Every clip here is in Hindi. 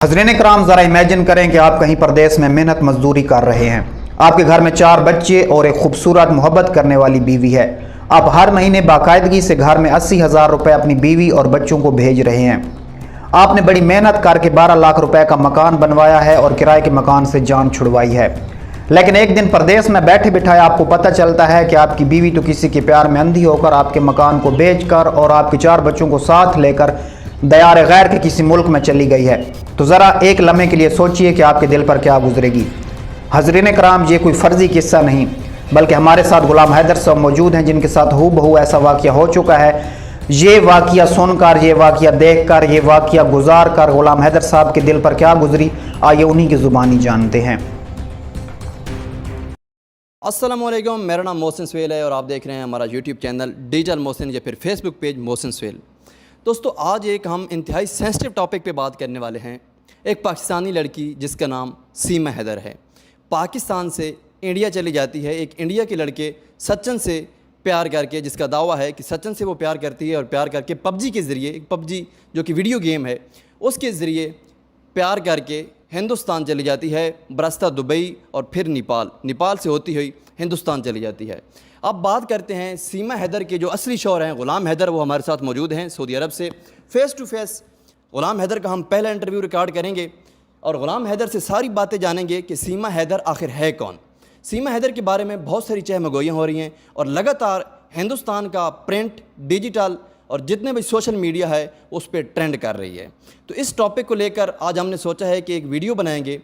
हज़रीन कराम, ज़रा इमेजिन करें कि आप कहीं परदेश में मेहनत मजदूरी कर रहे हैं। आपके घर में 4 बच्चे और एक खूबसूरत मोहब्बत करने वाली बीवी है। आप हर महीने बाकायदगी से घर में 80,000 रुपये अपनी बीवी और बच्चों को भेज रहे हैं। आपने बड़ी मेहनत करके 12 लाख रुपए का मकान बनवाया है और किराए के मकान से जान छुड़वाई है। लेकिन एक दिन परदेश में बैठे बिठाए आपको पता चलता है कि आपकी बीवी तो किसी के प्यार में अंधी होकर आपके मकान को बेचकर और आपके 4 बच्चों को साथ लेकर दयार गैर के किसी मुल्क में चली गई है। तो ज़रा एक लम्हे के लिए सोचिए कि आपके दिल पर क्या गुजरेगी। हज़रीन कराम, ये कोई फर्जी किस्सा नहीं, बल्कि हमारे साथ गुलाम हैदर साहब मौजूद हैं, जिनके साथ हूबहू ऐसा वाक़या हो चुका है। ये वाक़या सुनकर, ये वाक़या देखकर, ये वाक़या गुजार कर गुलाम हैदर साहब के दिल पर क्या गुजरी, आइए उन्हीं की ज़ुबानी जानते हैं। अस्सलाम वालेकुम, मेरा नाम मोहसिन सुहेल है और आप देख रहे हैं हमारा यूट्यूब चैनल डिजिटल मोहसिन या फिर फेसबुक पेज मोहसिन सुहेल। दोस्तों, आज एक हम इंतहाई सेंसिटिव टॉपिक पे बात करने वाले हैं। एक पाकिस्तानी लड़की जिसका नाम सीमा हैदर है, पाकिस्तान से इंडिया चली जाती है। एक इंडिया के लड़के सचिन से प्यार करके, जिसका दावा है कि सचिन से वो प्यार करती है और प्यार करके पबजी के ज़रिए, एक पबजी जो कि वीडियो गेम है, उसके ज़रिए प्यार करके हिंदुस्तान चली जाती है, बरस्ता दुबई और फिर नेपाल से होती हुई हिंदुस्तान चली जाती है। अब बात करते हैं सीमा हैदर के जो असली शौहर हैं गुलाम हैदर, वो हमारे साथ मौजूद हैं सऊदी अरब से। फ़ेस टू फेस गुलाम हैदर का हम पहला इंटरव्यू रिकॉर्ड करेंगे और गुलाम हैदर से सारी बातें जानेंगे कि सीमा हैदर आखिर है कौन। सीमा हैदर के बारे में बहुत सारी चहमगोइयाँ हो रही हैं और लगातार हिंदुस्तान का प्रिंट, डिजिटल और जितने भी सोशल मीडिया है उस पर ट्रेंड कर रही है। तो इस टॉपिक को लेकर आज हमने सोचा है कि एक वीडियो बनाएंगे,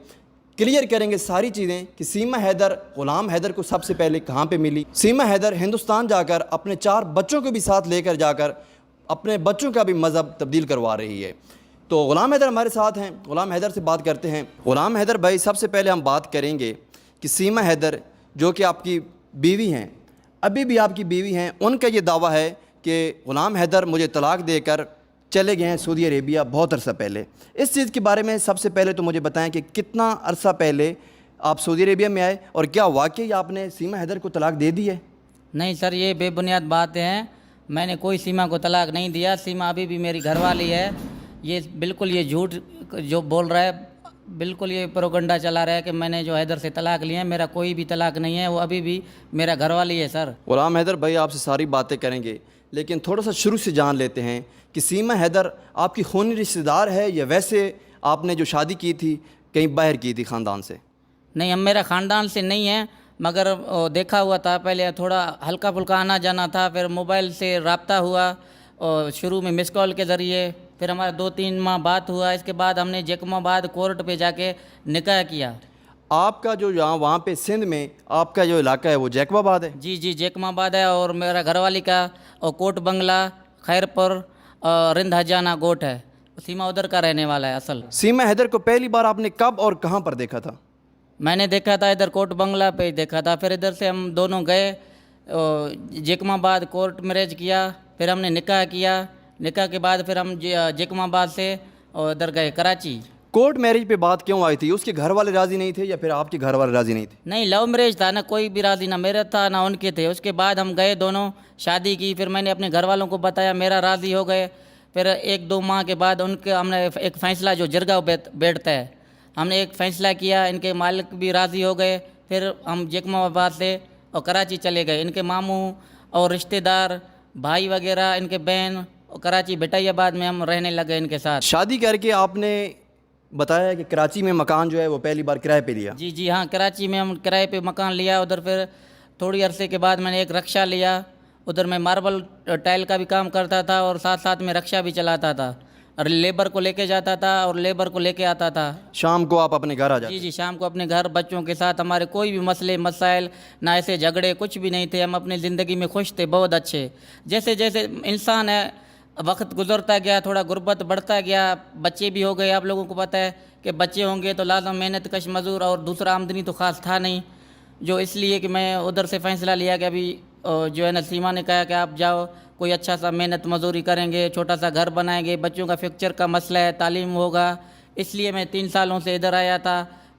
क्लियर करेंगे सारी चीज़ें कि सीमा हैदर गुलाम हैदर को सबसे पहले कहाँ पे मिली। सीमा हैदर हिंदुस्तान जाकर अपने 4 बच्चों को भी साथ लेकर जाकर अपने बच्चों का भी मज़हब तब्दील करवा रही है। तो गुलाम हैदर हमारे साथ हैं, गुलाम हैदर से बात करते हैं। गुलाम हैदर भाई, सबसे पहले हम बात करेंगे कि सीमा हैदर जो कि आपकी बीवी हैं, अभी भी आपकी बीवी हैं, उनका ये दावा है कि गुलाम हैदर मुझे तलाक देकर चले गए हैं सऊदी अरेबिया बहुत अरसा पहले। इस चीज़ के बारे में सबसे पहले तो मुझे बताएं कि कितना अरसा पहले आप सऊदी अरेबिया में आए और क्या वाकई आपने सीमा हैदर को तलाक दे दी है? नहीं सर, ये बेबुनियाद बातें हैं। मैंने कोई सीमा को तलाक नहीं दिया। सीमा अभी भी मेरी घरवाली है। ये बिल्कुल ये झूठ जो बोल रहा है, बिल्कुल ये प्रोपगंडा चला रहा है कि मैंने जो हैदर से तलाक लिया है। मेरा कोई भी तलाक नहीं है, वो अभी भी मेरा घरवाली है सर। गुलाम हैदर भाई, आपसे सारी बातें करेंगे, लेकिन थोड़ा सा शुरू से जान लेते हैं कि सीमा हैदर आपकी खूनी रिश्तेदार है या वैसे आपने जो शादी की थी कहीं बाहर की थी ख़ानदान से? नहीं, हम मेरा ख़ानदान से नहीं है, मगर देखा हुआ था। पहले थोड़ा हल्का फुल्का आना जाना था, फिर मोबाइल से रब्ता हुआ और शुरू में मिस कॉल के ज़रिए, फिर हमारा 2-3 माह बात हुआ। इसके बाद हमने जैकमाबाद कोर्ट पे जाके निकाह किया। आपका जो यहाँ वहाँ पे सिंध में आपका जो इलाका है वो जैकबाबाद है? जी जी, जैकमाबाद है। और मेरा घरवाली का और कोट बंगला, खैरपुर और रिंद हजाना गोट है। सीमा उधर का रहने वाला है असल। सीमा हैदर को पहली बार आपने कब और कहाँ पर देखा था? मैंने देखा था इधर कोट बंगला पे देखा था, फिर इधर से हम दोनों गए जैकमाबाद, कोर्ट मैरिज किया, फिर हमने निकाह किया। निकाह के बाद फिर हम जैकमाबाद से इधर गए कराची। कोर्ट मैरिज पे बात क्यों आई थी? उसके घर वाले राज़ी नहीं थे या फिर आपके घर वाले राज़ी नहीं थे? नहीं, लव मैरिज था ना, कोई भी राज़ी ना मेरा था ना उनके थे। उसके बाद हम गए दोनों, शादी की। फिर मैंने अपने घर वालों को बताया, मेरा राज़ी हो गए। फिर 1-2 माह के बाद उनके हमने एक फ़ैसला जो जरगा बैठता है, हमने एक फ़ैसला किया। इनके मालिक भी राज़ी हो गए। फिर हम जैकमाबाद से और कराची चले गए। इनके मामू और रिश्तेदार, भाई वगैरह, इनके बहन और कराची बेटाइयाबाद में हम रहने लगे इनके साथ। शादी करके आपने बताया कि कराची में मकान जो है वो पहली बार किराए पे लिया? जी जी हाँ, कराची में हम किराए पे मकान लिया। उधर फिर थोड़ी अरसे के बाद मैंने एक रक्षा लिया। उधर मैं मार्बल टाइल का भी काम करता था और साथ साथ में रक्षा भी चलाता था और लेबर को लेके जाता था और लेबर को लेके आता था। शाम को आप अपने घर आ जाते? जी जी, शाम को अपने घर बच्चों के साथ। हमारे कोई भी मसले मसाइल ना, ऐसे झगड़े कुछ भी नहीं थे। हम अपनी ज़िंदगी में खुश थे, बहुत अच्छे। जैसे जैसे इंसान है, वक्त गुजरता गया, थोड़ा गुर्बत बढ़ता गया, बच्चे भी हो गए। आप लोगों को पता है कि बच्चे होंगे तो लाजम मेहनत कश मज़दूर और दूसरा आमदनी तो ख़ास था नहीं, जो इसलिए कि मैं उधर से फ़ैसला लिया कि अभी जो है ना, सीमा ने कहा कि आप जाओ, कोई अच्छा सा मेहनत मजदूरी करेंगे, छोटा सा घर बनाएंगे, बच्चों का फ्यूचर का मसला है, तालीम होगा। इसलिए मैं 3 सालों से इधर आया था।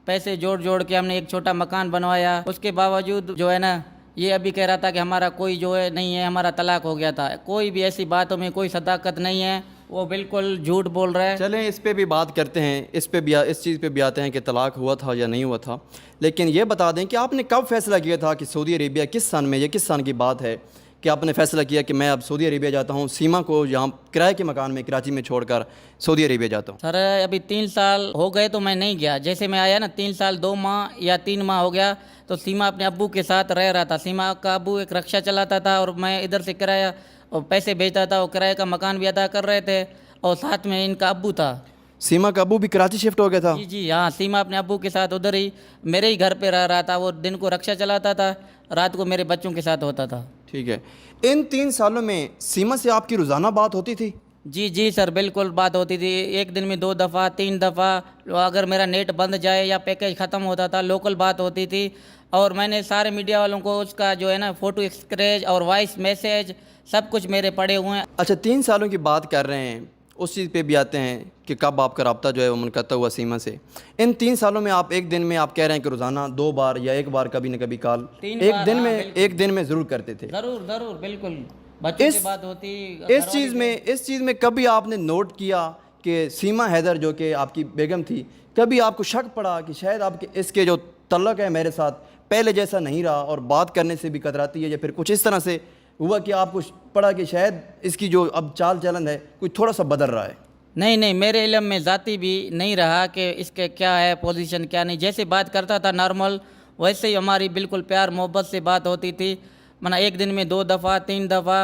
पैसे जोड़ जोड़ के हमने एक छोटा मकान बनवाया। उसके बावजूद जो है ना, ये अभी कह रहा था कि हमारा कोई जो है नहीं है, हमारा तलाक हो गया था। कोई भी ऐसी बातों में कोई सदाकत नहीं है। वो बिल्कुल झूठ बोल रहा है। चलें इस पे भी बात करते हैं, इस चीज़ पे भी आते हैं कि तलाक हुआ था या नहीं हुआ था। लेकिन ये बता दें कि आपने कब फैसला किया था कि सऊदी अरेबिया, किस सन में, ये किस सन की बात है कि आपने फ़ैसला किया कि मैं अब सऊदी अरेबिया जाता हूँ, सीमा को यहाँ किराए के मकान में कराची में छोड़कर सऊदी अरेबिया जाता हूँ? सर अभी 3 साल हो गए तो मैं नहीं गया। जैसे मैं आया ना 3 साल 2 माह या 3 माह हो गया तो सीमा अपने अब्बू के साथ रह रहा था। सीमा का अब्बू एक रक्षा चलाता था और मैं इधर से किराया और पैसे भेजता था, और किराए का मकान भी अदा कर रहे थे, और साथ में इनका अब्बू था। सीमा का अब्बू भी कराची शिफ्ट हो गया था? जी जी हाँ, सीमा अपने अब्बू के साथ उधर ही मेरे ही घर पे रह रहा था। वो दिन को रक्षा चलाता था, रात को मेरे बच्चों के साथ होता था। ठीक है। इन 3 सालों में सीमा से आपकी रोज़ाना बात होती थी? जी जी सर, बिल्कुल बात होती थी। एक दिन में 2 दफ़ा 3 दफ़ा, अगर मेरा नेट बंद जाए या पैकेज ख़त्म होता था, लोकल बात होती थी। और मैंने सारे मीडिया वालों को उसका जो है ना फ़ोटो एक्सक्रेज और वॉइस मैसेज सब कुछ मेरे पड़े हुए हैं। अच्छा, 3 सालों की बात कर रहे हैं, उस चीज़ पे भी आते हैं कि कब आपका रब्ता जो है वो मुनक़ता हुआ सीमा से। इन 3 सालों में आप एक दिन में आप कह रहे हैं कि रोज़ाना 2 बार या 1 बार कभी न कभी कॉल एक दिन में ज़रूर करते थे? ज़रूर ज़रूर, बिल्कुल बच्चों से बात होती। इस चीज़ में कभी आपने नोट किया कि सीमा हैदर जो कि आपकी बेगम थी, कभी आपको शक पड़ा कि शायद आपके इसके जो तल्लक है मेरे साथ पहले जैसा नहीं रहा और बात करने से भी कतराती है, या फिर कुछ इस तरह से हुआ कि आपको पड़ा कि शायद इसकी जो अब चाल चलन है कोई थोड़ा सा बदल रहा है? नहीं नहीं, मेरे इल्म में ज़ाती भी नहीं रहा कि इसके क्या है पोजीशन क्या नहीं। जैसे बात करता था नॉर्मल, वैसे ही हमारी बिल्कुल प्यार मोहब्बत से बात होती थी। मना एक दिन में 2 दफ़ा 3 दफ़ा,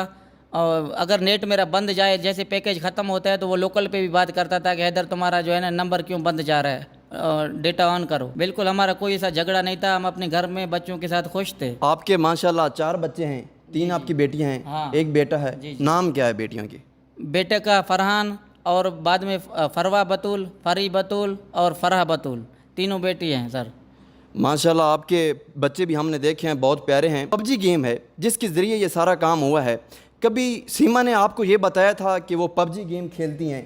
और अगर नेट मेरा बंद जाए, जैसे पैकेज ख़त्म होता है, तो वो लोकल पे भी बात करता था कि हैदर तुम्हारा जो है ना नंबर क्यों बंद जा रहा है, डेटा ऑन करो। बिल्कुल हमारा कोई ऐसा झगड़ा नहीं था, हम अपने घर में बच्चों के साथ खुश थे। आपके माशाल्लाह 4 बच्चे हैं, 3 आपकी बेटियां हैं, हाँ। 1 बेटा है। जी। नाम क्या है बेटियों की? बेटे का फरहान, और बाद में फरवा बतूल, फरी बतूल और फरहा बतूल, तीनों बेटी हैं सर। माशाल्लाह आपके बच्चे भी हमने देखे हैं, बहुत प्यारे हैं। पबजी गेम है जिसके ज़रिए ये सारा काम हुआ है, कभी सीमा ने आपको ये बताया था कि वो पबजी गेम खेलती हैं?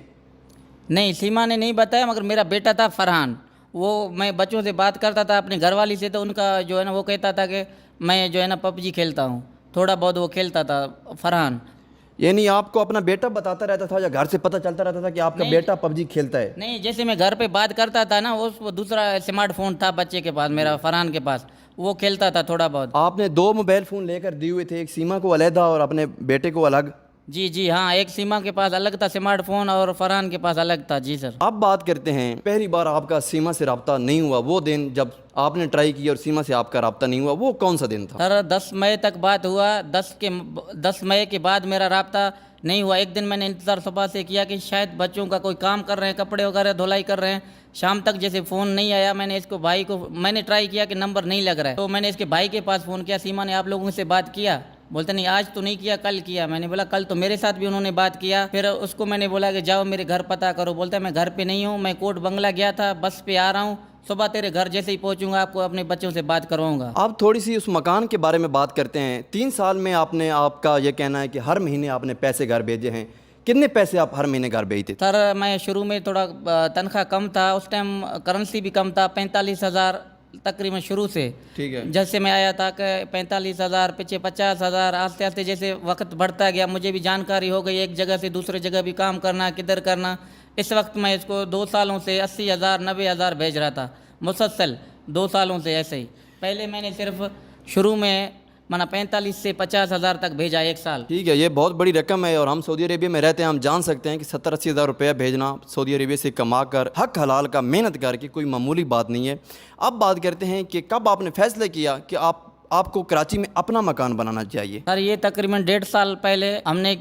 नहीं, सीमा ने नहीं बताया, मगर मेरा बेटा था फरहान, वो मैं बच्चों से बात करता था अपनी घरवाली से, तो उनका जो है ना वो कहता था कि मैं जो है ना पबजी खेलता हूँ, थोड़ा बहुत वो खेलता था फरहान। यानी आपको अपना बेटा बताता रहता था या घर से पता चलता रहता था कि आपका बेटा पबजी खेलता है? नहीं, जैसे मैं घर पे बात करता था ना, वो दूसरा स्मार्टफोन था बच्चे के पास, मेरा फरहान के पास, वो खेलता था थोड़ा बहुत। आपने 2 मोबाइल फ़ोन लेकर दिए हुए थे, एक सीमा को अलहदा और अपने बेटे को अलग? जी जी हाँ, एक सीमा के पास अलग था स्मार्टफोन और फरहान के पास अलग था। जी सर। अब बात करते हैं, पहली बार आपका सीमा से रब्ता नहीं हुआ, वो दिन जब आपने ट्राई किया और सीमा से आपका रब्ता नहीं हुआ, वो कौन सा दिन था? सर 10 मई तक बात हुआ, 10 मई के बाद मेरा रब्ता नहीं हुआ। एक दिन मैंने इंतज़ार सुबह से किया कि शायद बच्चों का कोई काम कर रहे हैं, कपड़े वगैरह धुलाई कर रहे हैं, शाम तक जैसे फ़ोन नहीं आया। मैंने इसको भाई को मैंने ट्राई किया कि नंबर नहीं लग रहा है, तो मैंने इसके भाई के पास फ़ोन किया, सीमा ने आप लोगों से बात किया? बोलते नहीं, आज तो नहीं किया, कल किया। मैंने बोला कल तो मेरे साथ भी उन्होंने बात किया। फिर उसको मैंने बोला कि जाओ मेरे घर पता करो। बोलता है मैं घर पे नहीं हूँ, मैं कोट बंगला गया था, बस पे आ रहा हूँ, सुबह तेरे घर जैसे ही पहुँचूंगा आपको अपने बच्चों से बात करवाऊंगा। आप थोड़ी सी उस मकान के बारे में बात करते हैं। 3 साल में आपने, आपका ये कहना है कि हर महीने आपने पैसे घर भेजे हैं, कितने पैसे आप हर महीने घर भेजते थे? सर मैं शुरू में थोड़ा तनख्वाह कम था, उस टाइम करेंसी भी कम था, 45,000 तकरीबन शुरू से। ठीक है। जैसे मैं आया था कि 45,000, पीछे 50,000, आस्ते आस्ते जैसे वक्त बढ़ता गया मुझे भी जानकारी हो गई, एक जगह से दूसरी जगह भी काम करना, किधर करना। इस वक्त मैं इसको 2 सालों से 80,000, 90,000 भेज रहा था मुसलसल, 2 सालों से ऐसे ही। पहले मैंने सिर्फ शुरू में माना 45 से 50,000 तक भेजा 1 साल। ठीक है, ये बहुत बड़ी रकम है और हम सऊदी अरेबिया में रहते हैं, हम जान सकते हैं कि 70-80 हज़ार रुपया भेजना सऊदी अरेबिया से कमा कर, हक हलाल का मेहनत करके, कोई मामूली बात नहीं है। अब बात करते हैं कि कब आपने फैसला किया कि आपको कराची में अपना मकान बनाना चाहिए? सर ये तकरीबन 1.5 साल पहले हमने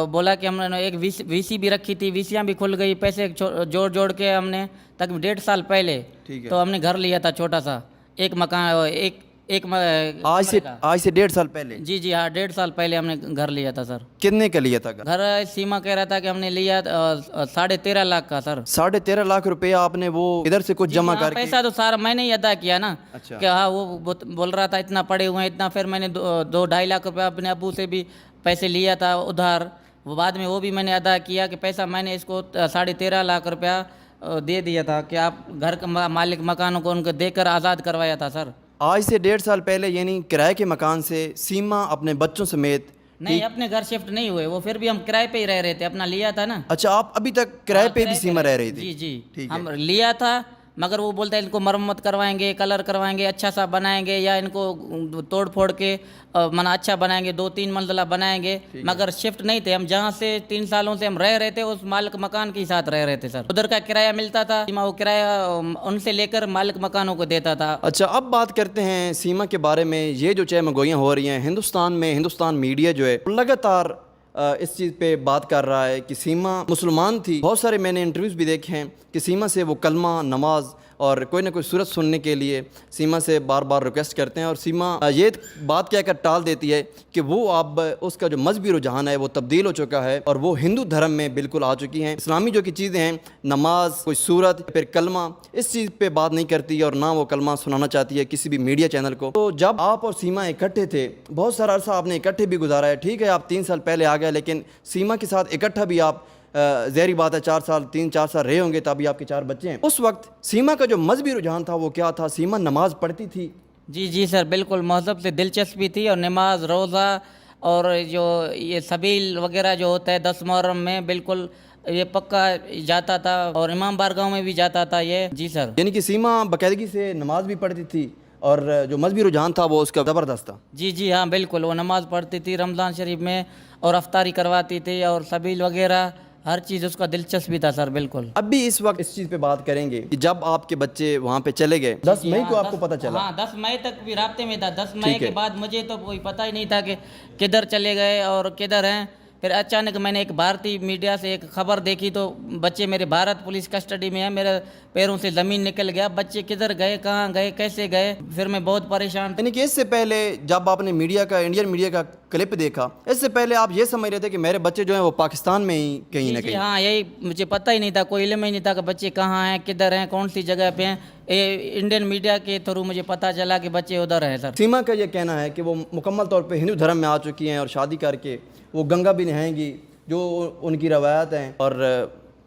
बोला कि हमने एक वीसी भी रखी थी, वीसियाँ भी खुल गई, पैसे जोड़ जोड़ के हमने तक 1.5 साल पहले। ठीक है। तो हमने घर लिया था छोटा सा, एक मकान, आज से 1.5 साल पहले? जी जी हाँ, 1.5 साल पहले हमने घर लिया था सर। कितने का लिया था घर? घर सीमा कह रहा था कि हमने लिया 13.5 लाख का सर। 13.5 लाख रुपया आपने वो इधर से कुछ जमा हाँ, करके? पैसा तो सारा मैंने ही अदा किया ना। अच्छा। कि हाँ, वो बोल रहा था इतना पड़े हुए हैं इतना, फिर मैंने 2-2.5 लाख रुपया अपने अब्बू से भी पैसे लिया था उधार, वो बाद में वो भी मैंने अदा किया कि पैसा मैंने इसको 13.5 लाख रुपया दे दिया था कि आप घर का मालिक मकानों को उनको देकर आज़ाद करवाया था सर। आज से 1.5 साल पहले यानी किराए के मकान से सीमा अपने बच्चों समेत नहीं, अपने घर शिफ्ट नहीं हुए, वो फिर भी हम किराए पे ही रह रहे थे, अपना लिया था ना। अच्छा, आप अभी तक किराए पे भी किराए सीमा रह रही थी? जी जी, ठीक है। हम लिया था, मगर वो बोलते हैं इनको मरम्मत करवाएंगे, कलर करवाएंगे, अच्छा सा बनाएंगे, या इनको तोड़ फोड़ के मना अच्छा बनाएंगे, 2-3 मंजिला बनाएंगे, मगर शिफ्ट नहीं थे हम। जहाँ से 3 सालों से हम रह रहे थे उस मालिक मकान के साथ रह रहे थे सर। उधर का किराया मिलता था, सीमा वो किराया उनसे लेकर मालिक मकानों को देता था। अच्छा, अब बात करते हैं सीमा के बारे में। ये जो चहमगोइयाँ हो रही हैं हिंदुस्तान में, हिंदुस्तान मीडिया जो है लगातार इस चीज़ पे बात कर रहा है कि सीमा मुसलमान थी। बहुत सारे मैंने इंटरव्यूज़ भी देखे हैं कि सीमा से वो कलमा, नमाज और कोई ना कोई सूरत सुनने के लिए सीमा से बार बार रिक्वेस्ट करते हैं, और सीमा ये बात कहकर टाल देती है कि वो अब उसका जो मजहबी रुझान है वो तब्दील हो चुका है और वो हिंदू धर्म में बिल्कुल आ चुकी हैं। इस्लामी जो की चीज़ें हैं, नमाज, कोई सूरत, फिर कलमा, इस चीज़ पे बात नहीं करती और ना वो कलमा सुनाना चाहती है किसी भी मीडिया चैनल को। तो जब आप और सीमा इकट्ठे थे, बहुत सारा अरसा आपने इकट्ठे भी गुजारा है, ठीक है आप 3 साल पहले आ गए, लेकिन सीमा के साथ इकट्ठा भी आप ज़हरी बात है 3-4 साल रहे होंगे, तभी आपके 4 बच्चे हैं। उस वक्त सीमा का जो मजहबी रुझान था वो क्या था? सीमा नमाज पढ़ती थी? जी जी सर, बिल्कुल मज़हब से दिलचस्पी थी, और नमाज, रोज़ा और जो ये सबील वगैरह जो होता है 10 मुहर्रम में, बिल्कुल ये पक्का जाता था, और इमाम बारगाह में भी जाता था ये। जी सर। यानी कि सीमा बाकायदगी से नमाज भी पढ़ती थी और जो मजहबी रुझान था वो उसका ज़बरदस्त था? जी जी हाँ, बिल्कुल वो नमाज़ पढ़ती थी रमज़ान शरीफ में, और अफ्तारी करवाती थी, और सबील वगैरह हर चीज़ उसका दिलचस्पी था सर। बिल्कुल। अब भी इस वक्त इस चीज़ पे बात करेंगे कि जब आपके बच्चे वहाँ पे चले गए 10 मई को आपको पता चला? हाँ, 10 मई तक भी राब्ते में था। 10 मई ठीक है। के बाद मुझे तो कोई पता ही नहीं था कि किधर चले गए और किधर हैं। फिर अचानक मैंने एक भारतीय मीडिया से एक खबर देखी, तो बच्चे मेरे भारत पुलिस कस्टडी में है, मेरे पैरों से ज़मीन निकल गया। बच्चे किधर गए, कहाँ गए, कैसे गए, फिर मैं बहुत परेशान था। यानी कि इससे पहले जब आपने मीडिया का, इंडियन मीडिया का क्लिप देखा, इससे पहले आप ये समझ रहे थे कि मेरे बच्चे जो हैं वो पाकिस्तान में ही कहीं ना जी कहीं? हाँ, यही मुझे पता ही नहीं था, कोई इल्म ही नहीं था कि बच्चे कहाँ हैं, किधर हैं, कौन सी जगह पे हैं। ये इंडियन मीडिया के थ्रू मुझे पता चला कि बच्चे उधर हैं सर। सीमा का ये कहना है कि वो मुकम्मल तौर पे हिंदू धर्म में आ चुकी हैं और शादी करके वो गंगा भी नहाएंगी, जो उनकी रवायत हैं, और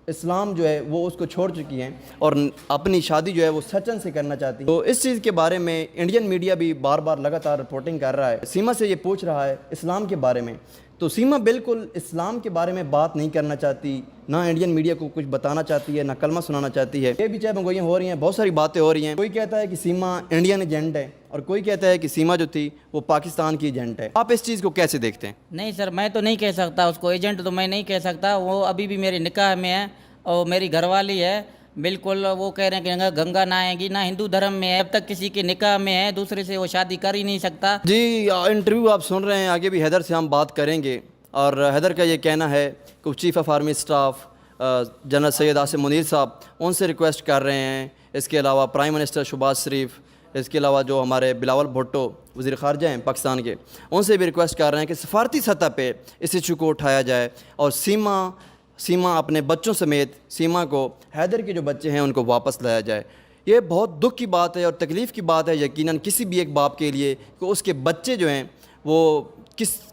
इस्लाम जो है वो उसको छोड़ चुकी हैं और अपनी शादी जो है वो सचन से करना चाहती हैं। तो इस चीज़ के बारे में इंडियन मीडिया भी बार बार लगातार रिपोर्टिंग कर रहा है। सीमा से ये पूछ रहा है इस्लाम के बारे में, तो सीमा बिल्कुल इस्लाम के बारे में बात नहीं करना चाहती, ना इंडियन मीडिया को कुछ बताना चाहती है, ना कलमा सुनाना चाहती है। ये भी चहमगोइयाँ हो रही हैं, बहुत सारी बातें हो रही हैं। कोई कहता है कि सीमा इंडियन एजेंट है और कोई कहता है कि सीमा जो थी वो पाकिस्तान की एजेंट है। आप इस चीज़ को कैसे देखते हैं? नहीं सर, मैं तो नहीं कह सकता उसको एजेंट, तो मैं नहीं कह सकता। वो अभी भी मेरे निकाह में है और मेरी घरवाली है। बिल्कुल वो कह रहे हैं कि गंगा नहाएगी, ना हिंदू धर्म में है, अब तक किसी के निकाह में है, दूसरे से वो शादी कर ही नहीं सकता। जी, इंटरव्यू आप सुन रहे हैं, आगे भी हैदर से हम बात करेंगे। और हैदर का ये कहना है कि chief of army staff general Syed Asim Munir साहब उनसे रिक्वेस्ट कर रहे हैं। इसके अलावा प्राइम मिनिस्टर शहबाज शरीफ, इसके अलावा जो हमारे बिलावल भुट्टो वज़ीर ख़ारजा हैं पाकिस्तान के, उनसे भी रिक्वेस्ट कर रहे हैं कि सफारती सतह पे इस इशू को उठाया जाए और सीमा अपने बच्चों समेत, सीमा को, हैदर के जो बच्चे हैं उनको वापस लाया जाए। ये बहुत दुख की बात है और तकलीफ़ की बात है यकीनन किसी भी एक बाप के लिए कि उसके बच्चे जो हैं वो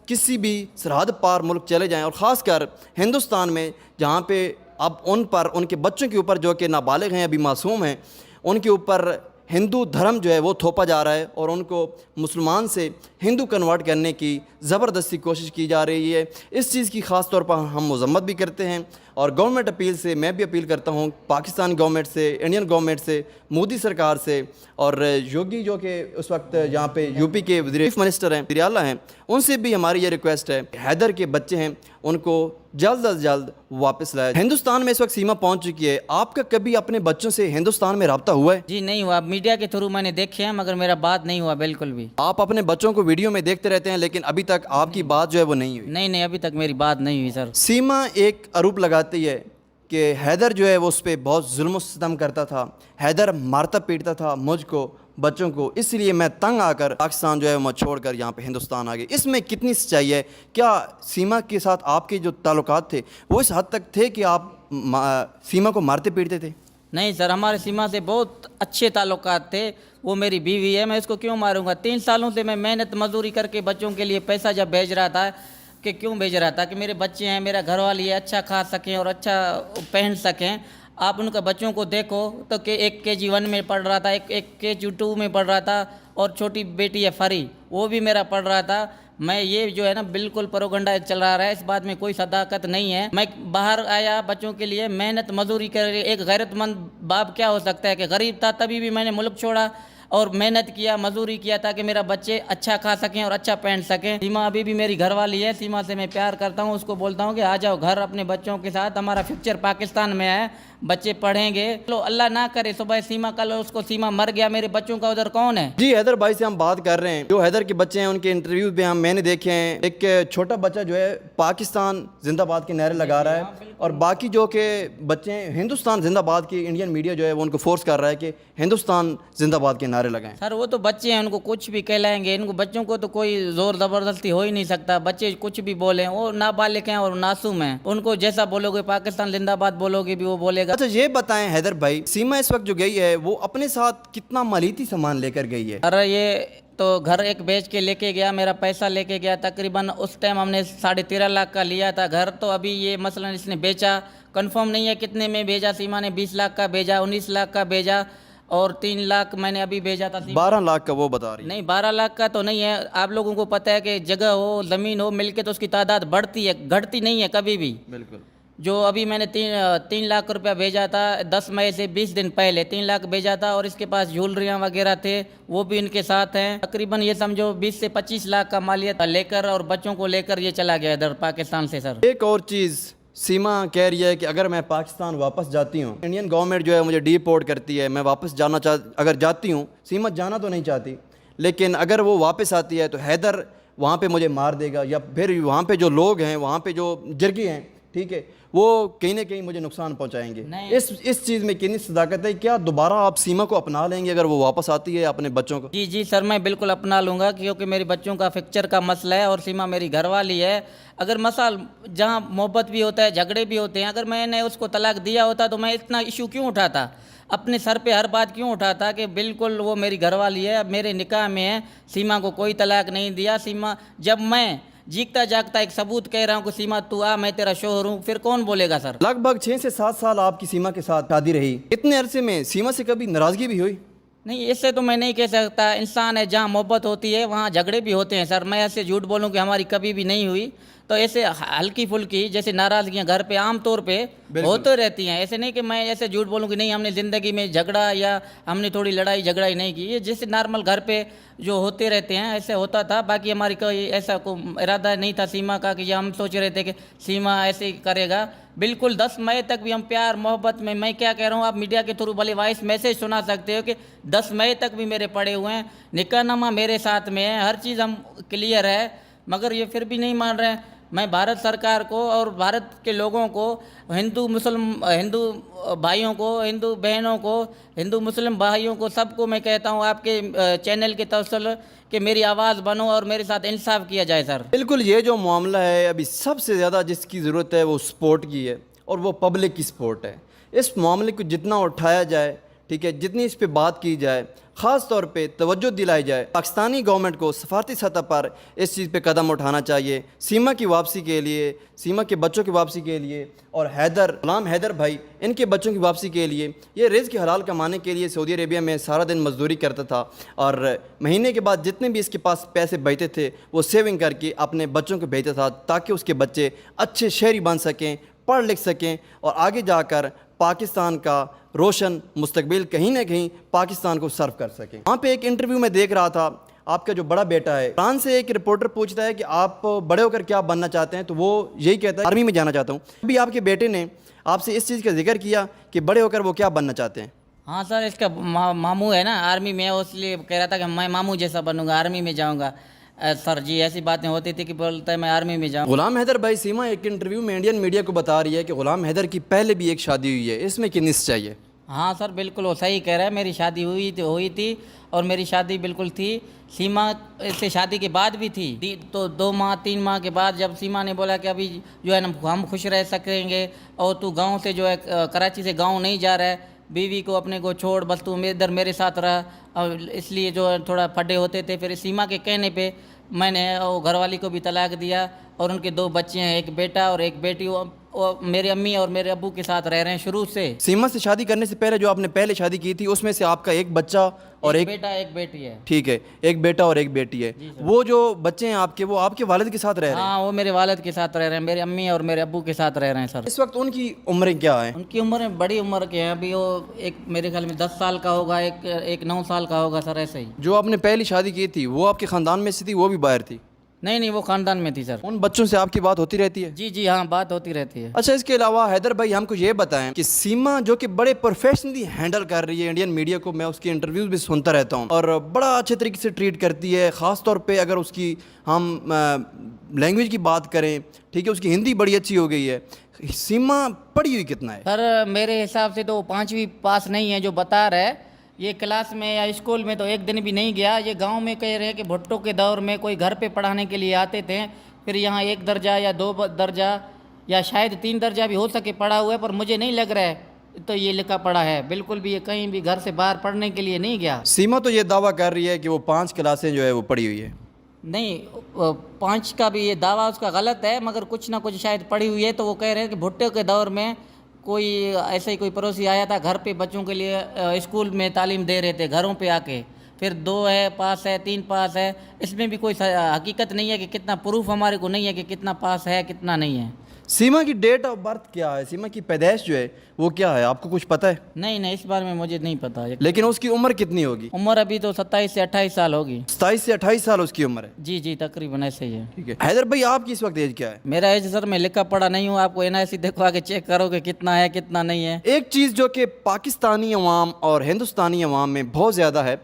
किसी भी सरहद पार मुल्क चले जाएं, और ख़ासकर हिंदुस्तान में जहाँ पे अब उन पर, उनके बच्चों के ऊपर जो कि नाबालिग हैं, अभी मासूम हैं, उनके ऊपर हिंदू धर्म जो है वो थोपा जा रहा है और उनको मुसलमान से हिंदू कन्वर्ट करने की ज़बरदस्ती कोशिश की जा रही है। इस चीज़ की ख़ास तौर पर हम मज़म्मत भी करते हैं और गवर्नमेंट अपील से मैं भी अपील करता हूँ पाकिस्तान गवर्नमेंट से, इंडियन गवर्नमेंट से, मोदी सरकार से, और योगी जो कि उस वक्त यहाँ पे यूपी के चीफ मिनिस्टर हैं, वज़ीर आला हैं, उनसे भी हमारी ये रिक्वेस्ट है, हैदर के बच्चे हैं उनको जल्द अज जल्द वापस लाया। हिंदुस्तान में इस वक्त सीमा पहुँच चुकी है, आपका कभी अपने बच्चों से हिंदुस्तान में रब्ता हुआ है? जी नहीं हुआ, मीडिया के थ्रू मैंने देखे हैं, मगर मेरा बात नहीं हुआ बिल्कुल भी। आप अपने बच्चों को वीडियो में देखते रहते हैं लेकिन अभी तक आपकी बात जो है वो नहीं हुई? नहीं, अभी तक मेरी बात नहीं हुई सर। सीमा एक आरोप लगाती है कि हैदर जो है वो उस पर बहुत जुल्म सितम करता था, हैदर मारता पीटता था मुझको, बच्चों को, इसलिए मैं तंग आकर पाकिस्तान जो है वो छोड़कर यहाँ पे हिंदुस्तान आ गई। इसमें कितनी सच्चाई है? क्या सीमा के साथ आपके जो ताल्लुकात थे वो इस हद तक थे कि आप सीमा को मारते पीटते थे? नहीं सर, हमारे सीमा से बहुत अच्छे ताल्लुकात थे। वो मेरी बीवी है, मैं इसको क्यों मारूंगा? 3 सालों से मैं मेहनत मजदूरी करके बच्चों के लिए पैसा जब भेज रहा था, कि क्यों भेज रहा था कि मेरे बच्चे हैं, मेरा घरवाली है, अच्छा खा सकें और अच्छा पहन सकें। आप उनके बच्चों को देखो तो कि एक KG 1 में पढ़ रहा था, एक KG 2 में पढ़ रहा था, और छोटी बेटी है फरी, वो भी मेरा पढ़ रहा था। मैं ये जो है ना बिल्कुल प्रोगंडा चला रहा है, इस बात में कोई सदाकत नहीं है। मैं बाहर आया बच्चों के लिए, मेहनत मजदूरी कर, एक गैरतमंद बाप क्या हो सकता है कि गरीब था तभी भी मैंने मुल्क छोड़ा और मेहनत किया, मजदूरी किया ताकि मेरा बच्चे अच्छा खा सकें और अच्छा पहन सकें। सीमा अभी भी मेरी घरवाली है, सीमा से मैं प्यार करता हूँ, उसको बोलता हूँ कि आ जाओ घर अपने बच्चों के साथ, हमारा फ्यूचर पाकिस्तान में है, बच्चे पढ़ेंगे। चलो अल्लाह ना करे सुबह सीमा कल उसको सीमा मर गया, मेरे बच्चों का उधर कौन है। जी हैदर भाई से हम बात कर रहे हैं, जो हैदर के बच्चे हैं उनके इंटरव्यू पे मैंने देखे हैं। एक छोटा बच्चा जो है पाकिस्तान जिंदाबाद के नारे लगा रहा है और बाकी जो के बच्चे हैं हिंदुस्तान जिंदाबाद की, इंडियन मीडिया जो है वो उनको फोर्स कर रहा है कि हिंदुस्तान जिंदाबाद के नारे लगाएं। सर वो तो बच्चे हैं, उनको कुछ भी कहलाएंगे, इनको बच्चों को तो कोई जोर ज़बरदस्ती हो ही नहीं सकता। बच्चे कुछ भी बोले, वो नाबालिग हैं और मासूम हैं, उनको जैसा बोलोगे पाकिस्तान जिंदाबाद बोलोगे भी वो बोलेगा। अच्छा ये बताएं हैदर भाई, सीमा इस वक्त जो गई है वो अपने साथ कितना मालीती सामान लेकर गई है? अरे ये तो घर एक बेच के लेके गया, मेरा पैसा लेके गया, तकरीबन उस टाइम हमने 13.5 लाख का लिया था घर। तो अभी ये मसलन इसने बेचा, कंफर्म नहीं है कितने में भेजा। सीमा ने 20 लाख का भेजा, 19 लाख का भेजा और 3 लाख मैंने अभी भेजा था। 12 लाख का वो बता रही है। नहीं 12 लाख का तो नहीं है। आप लोगों को पता है कि जगह हो ज़मीन हो मिलके तो उसकी तादाद बढ़ती है, घटती नहीं है कभी भी। बिल्कुल। जो अभी मैंने 3 लाख रुपया भेजा था 10 मई से 20 दिन पहले 3 लाख भेजा था और इसके पास ज्वेलरियाँ वगैरह थे वो भी इनके साथ हैं। तकरीबन ये समझो 20 से 25 लाख का मालियत लेकर और बच्चों को लेकर ये चला गया इधर पाकिस्तान से। सर एक और चीज़ सीमा कह रही है कि अगर मैं पाकिस्तान वापस जाती हूँ, इंडियन गवर्नमेंट जो है मुझे डिपोर्ट करती है, मैं वापस जाना अगर जाती हूँ, सीमा जाना तो नहीं चाहती, लेकिन अगर वो वापस आती है तो हैदर वहाँ पे मुझे मार देगा या फिर वहाँ पे जो लोग हैं, वहाँ पे जो जिरगी हैं, ठीक है, वो कहीं ना कहीं मुझे नुकसान पहुंचाएंगे। इस चीज़ में कितनी सदाकत है? क्या दोबारा आप सीमा को अपना लेंगे अगर वो वापस आती है अपने बच्चों को? जी सर मैं बिल्कुल अपना लूँगा क्योंकि मेरे बच्चों का फ्यूचर का मसला है और सीमा मेरी घरवाली है। अगर मसाल जहाँ मोहब्बत भी होता है झगड़े भी होते हैं, अगर मैंने उसको तलाक दिया होता तो मैं इतना इशू क्यों उठाता, अपने सर पे हर बात क्यों उठाता कि बिल्कुल वो मेरी घरवाली है, अब मेरे निकाह में है, सीमा को कोई तलाक नहीं दिया। सीमा जब मैं जीता जागता एक सबूत कह रहा हूँ कि सीमा तू आ, मैं तेरा शोहर हूँ, फिर कौन बोलेगा सर? लगभग 6 से 7 साल आपकी सीमा के साथ शादी रही, इतने अरसे में सीमा से कभी नाराज़गी भी हुई? नहीं इससे तो मैं नहीं कह सकता। इंसान है, जहाँ मोहब्बत होती है वहाँ झगड़े भी होते हैं सर। मैं ऐसे झूठ बोलूँ कि हमारी कभी भी नहीं हुई, तो ऐसे हल्की फुल्की जैसे नाराज़गियाँ घर पे आम तौर पे होते रहती हैं। ऐसे नहीं कि मैं ऐसे झूठ बोलूँ कि नहीं हमने ज़िंदगी में झगड़ा या हमने थोड़ी लड़ाई झगड़ा ही नहीं की। ये जैसे नॉर्मल घर पे जो होते रहते हैं ऐसे होता था। बाकी हमारी कोई ऐसा कोई इरादा नहीं था सीमा का कि ये हम सोच रहे थे कि सीमा ऐसे ही करेगा। बिल्कुल 10 मई तक भी हम प्यार मोहब्बत में, मैं क्या कह रहा हूँ, आप मीडिया के थ्रू भले वॉइस मैसेज सुना सकते हो कि 10 मई तक भी मेरे पड़े हुए हैं, निकाहनामा मेरे साथ में है, हर चीज़ हम क्लियर है, मगर ये फिर भी नहीं मान रहे हैं। मैं भारत सरकार को और भारत के लोगों को, हिंदू भाइयों को, हिंदू बहनों को, हिंदू मुस्लिम भाइयों को, सबको मैं कहता हूँ आपके चैनल के तवसल कि मेरी आवाज़ बनो और मेरे साथ इंसाफ किया जाए सर। बिल्कुल, ये जो मामला है अभी सबसे ज़्यादा जिसकी ज़रूरत है वो सपोर्ट की है और वो पब्लिक की सपोर्ट है। इस मामले को जितना उठाया जाए, ठीक है, जितनी इस पे बात की जाए, ख़ास तौर पे तवज्जो दिलाई जाए, पाकिस्तानी गवर्नमेंट को सफारती सतह पर इस चीज़ पे कदम उठाना चाहिए, सीमा की वापसी के लिए, सीमा के बच्चों की वापसी के लिए और गुलाम हैदर भाई इनके बच्चों की वापसी के लिए। ये रिज़्क़ हलाल कमाने के लिए सऊदी अरेबिया में सारा दिन मजदूरी करता था और महीने के बाद जितने भी इसके पास पैसे बचते थे वो सेविंग करके अपने बच्चों को भेजता था ताकि उसके बच्चे अच्छे शहरी बन सकें, पढ़ लिख सकें और आगे जाकर पाकिस्तान का रोशन मुस्तकबिल कहीं ना कहीं पाकिस्तान को सर्व कर सकें। वहाँ पे एक इंटरव्यू में देख रहा था, आपका जो बड़ा बेटा है, फ्रांस से एक रिपोर्टर पूछता है कि आप बड़े होकर क्या बनना चाहते हैं, तो वो यही कहता है आर्मी में जाना चाहता हूँ। अभी आपके बेटे ने आपसे इस चीज़ का जिक्र किया कि बड़े होकर वो क्या बनना चाहते हैं? हाँ सर, इसका मामू है ना आर्मी में, इसलिए कह रहा था कि मैं मामू जैसा बनूंगा, आर्मी में जाऊँगा। सर जी ऐसी बातें होती थी कि बोलता है मैं आर्मी में जाऊँ। गुलाम हैदर भाई, सीमा एक इंटरव्यू में इंडियन मीडिया को बता रही है कि गुलाम हैदर की पहले भी एक शादी हुई है, इसमें कितनी सच्चाई है? हाँ सर बिल्कुल वो सही कह रहा है, मेरी शादी हुई थी और मेरी शादी बिल्कुल थी। सीमा से शादी के बाद भी थी तो 2 माह 3 माह के बाद जब सीमा ने बोला कि अभी जो है ना हम खुश रह सकेंगे और तू गांव से जो है कराची से गांव नहीं जा रहा है, बीवी को अपने को छोड़, बस तू इधर मेरे साथ रहा, और इसलिए जो थोड़ा फड्डे होते थे। फिर सीमा के कहने पे मैंने वो घरवाली को भी तलाक दिया और उनके 2 बच्चे हैं, एक बेटा और एक बेटी। वो मेरी अम्मी और मेरे अब्बू के साथ रह रहे हैं शुरू से। सीमा से शादी करने से पहले जो आपने पहले शादी की थी उसमें से आपका एक बच्चा और एक बेटा एक बेटी है। ठीक है, एक बेटा और एक बेटी है। वो जो बच्चे हैं आपके, वो आपके वालिद के साथ रह रहे हैं? हाँ, वो मेरे वालिद के साथ रह रहे हैं, मेरी अम्मी और मेरे अब्बू के साथ रह रहे हैं सर। इस वक्त उनकी उम्रें क्या है? उनकी उम्र बड़ी उम्र के हैं अभी। वो एक मेरे ख्याल में 10 साल का होगा, एक 9 साल का होगा सर, ऐसे ही। जो आपने पहली शादी की थी वो आपके ख़ानदान में से थी, वो भी बाहर थी? नहीं, वो खानदान में थी सर। उन बच्चों से आपकी बात होती रहती है? जी हाँ, बात होती रहती है। अच्छा, इसके अलावा हैदर भाई हमको ये बताएं कि सीमा जो कि बड़े प्रोफेशनली हैंडल कर रही है इंडियन मीडिया को, मैं उसकी इंटरव्यूज़ भी सुनता रहता हूँ और बड़ा अच्छे तरीके से ट्रीट करती है। ख़ास तौर पे अगर उसकी हम लैंग्वेज की बात करें, ठीक है, उसकी हिंदी बड़ी अच्छी हो गई है। सीमा पढ़ी हुई कितना है? सर मेरे हिसाब से तो 5वीं पास नहीं है जो बता रहा है। ये क्लास में या स्कूल में तो एक दिन भी नहीं गया। ये गांव में कह रहे हैं कि भुट्टो के दौर में कोई घर पे पढ़ाने के लिए आते थे, फिर यहाँ 1 दर्जा या 2 दर्जा या शायद 3 दर्जा भी हो सके पढ़ा हुआ है, पर मुझे नहीं लग रहा है तो ये लिखा पढ़ा है। बिल्कुल भी ये कहीं भी घर से बाहर पढ़ने के लिए नहीं गया। सीमा तो ये दावा कर रही है कि वो 5 क्लासें जो है वो पढ़ी हुई है। नहीं, 5 का भी ये दावा उसका गलत है, मगर कुछ ना कुछ शायद पढ़ी हुई है। तो वो कह रहे हैं कि भुट्टो के दौर में कोई ऐसे ही कोई पड़ोसी आया था घर पे बच्चों के लिए स्कूल में तालीम दे रहे थे घरों पे आके, फिर 2 है पास है 3 पास है। इसमें भी कोई हकीकत नहीं है कि कितना प्रूफ हमारे को नहीं है कि कितना पास है कितना नहीं है। सीमा की डेट ऑफ बर्थ क्या है? सीमा की पैदाइश जो है वो क्या है, आपको कुछ पता है? नहीं, इस बारे में मुझे नहीं पता। लेकिन उसकी उम्र कितनी होगी? उम्र अभी तो 27 से 28 साल होगी। 27 से 28 साल उसकी उम्र है? जी तकरीबन ऐसे ही है। ठीक है। हैदर भाई आपकी इस वक्त एज क्या है? मेरा एज सर मैं लिखा पढ़ा नहीं हूँ, आपको NIC देखो आगे चेक करोगे कितना है कितना नहीं है। एक चीज़ जो कि पाकिस्तानी अवाम और हिंदुस्तानी अवाम में बहुत ज़्यादा है,